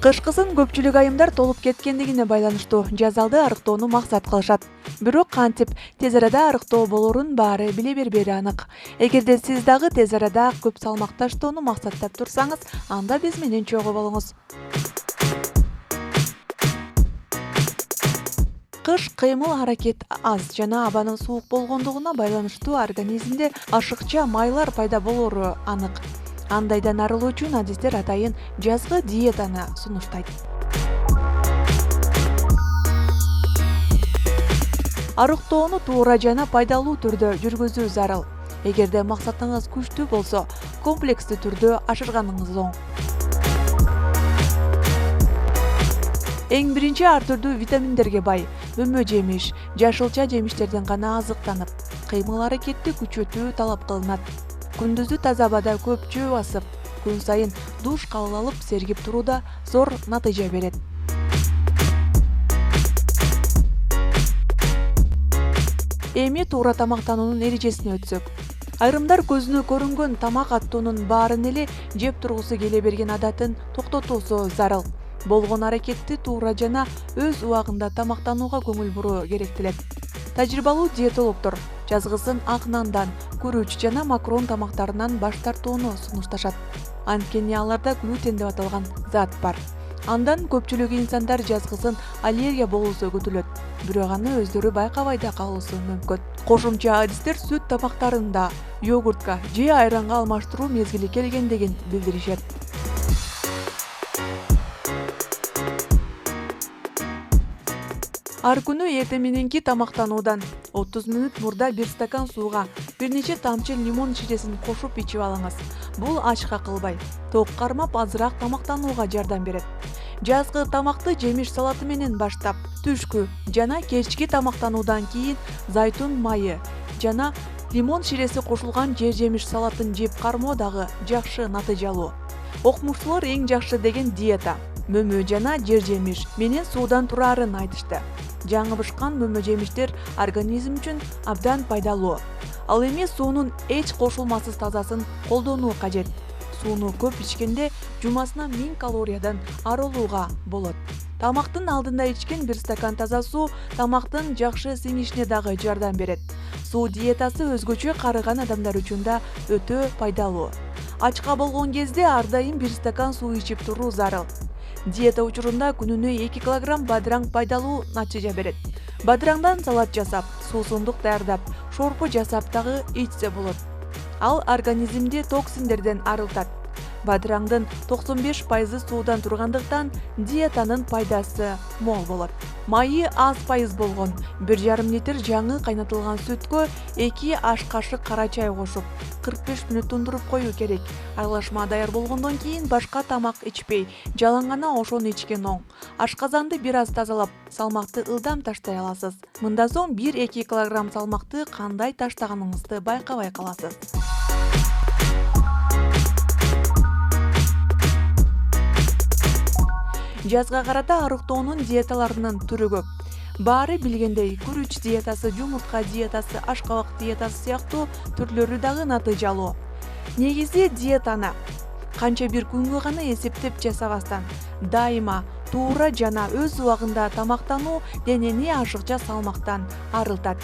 Кышкысын көпчүлүк айымдар толуп кеткендигине байланыштуу жазалды арыктоону максат кылышат. Бирок кантип тез арада арыктоо болорун баары биле бербери анык. Эгерде сиз дагы тез арада көп салмак таштоону максаттап турсаңыз, анда биз менен чогуу болуңуз. Кыш кыймыл аракет аз жана абанын суук болгондугуна байланыштуу организмде ашыкча майлар пайда болору анык. Андайдан арылуу үчүн адистер атайын жазгы диетаны сунуштайт. Арыктоону туура жана пайдалуу түрдө жүргүзүү зарыл. Эгерде максатыңыз күчтүү болсо, комплекстүү түрдө ашырганыңыз оң. Эң биринчи ар түрдүү витаминдерге бай мөмө жемиш, жашылча жемиштерден гана азыктанып, кыймыл аракетти күчөтүү талап кылынат. Күндүзү таза абада көп жөө басып, күн сайын душ кабыл алып сергип туруу да зор натыйжа берет. Эми туура тамактануунун эрежесине өтсөк. Айрымдар көзүнө көрүнгөн тамак аттуунун баарын эле жеп тургусу келе берген адатын токтотуусу зарыл. Болгон аракетти туура жана өз убагында тамактанууга көңүл буруу керектелет. Тажрыйбалуу диетологдор жазгысын ак нандан, күрүч жана макарон тамактарынан баш тартууну сунушташат. Анткени аларда глютен деп аталган зат бар. Андан көпчүлүк инсандар жазгысын аллергия болуусу күтүлөт, бирок аны өздөрү байкабай да калуусу мүмкүн. Кошумча адистер сүт тамактарында йогуртка же айранга алмаштыруу мезгили келгендигин билдиришет. Ар күнү эртең мененки тамактануудан 30 мүнөт мурда 1 стакан сууга бир нече тамчы лимон ширесин кошуп ичип алыңыз. Бул ачка кылбай, ток кармап азыраак тамактанууга жардам берет. Жазгы тамакты жемиш салаты менен баштап, түшкү жана кечки тамактануудан кийин зайтун майы жана лимон ширеси кошулган жер жемиш салатын жеп кармоо дагы жакшы натыйжалуу. Окумуштуулар эң жакшы деген диета мөмө жана жер жемиш менен суудан турарын айтышты. Жаңы бышкан мөмө жемиштер организм үчүн абдан пайдалуу. Ал эми суунун эч кошулмасыз тазасын колдонуу кажет. Сууну көп ичкенде жумасына 1000 калориядан арылууга болот. Тамактын алдында ичкен 1 стакан таза суу тамактын жакшы сиңишине дагы жардам берет. Суу диетасы өзгөчө карыган адамдар үчүн да өтө пайдалуу. Ачка болгон кезде ар дайым 1 стакан суу ичип туруу зарыл. Диета учурунда күнүнө 2 килограмм бадыраң пайдалуу натыйжа берет. Бадыраңдан салат жасап, суусундук даярдап, шорпу жасап дагы ичсе болот. Ал организмди токсиндерден арылтат. Бадыраңдын 95% суудан тургандыктан диетанын пайдасы мол болот. Майы аз пайыз болгон 1,5 литр жаңы кайнатылган сүткө 2 аш кашык кара чай кошуп, 45 мүнөт тундуруп коюу керек. Аралашма даяр болгондон кийин башка тамак ичпей, жалаң гана ошону ичкен оң. Ашказанды бир аз тазалап, салмакты ылдам таштай аласыз. Мындан соң 1-2 килограмм салмакты кандай таштаганыңызды байкабай каласыз. Жазга карата арыктоонун диеталарынын түрү көп. Баары билгендей, күрүч диетасы, жумуртка диетасы, ашкабак диетасы сыяктуу түрлөрү дагы натыйжалуу. Негизи диетаны канча бир күнгө гана эсептеп жасабастан, дайыма туура жана өз убагында тамактануу денени ашыкча салмактан арылтат.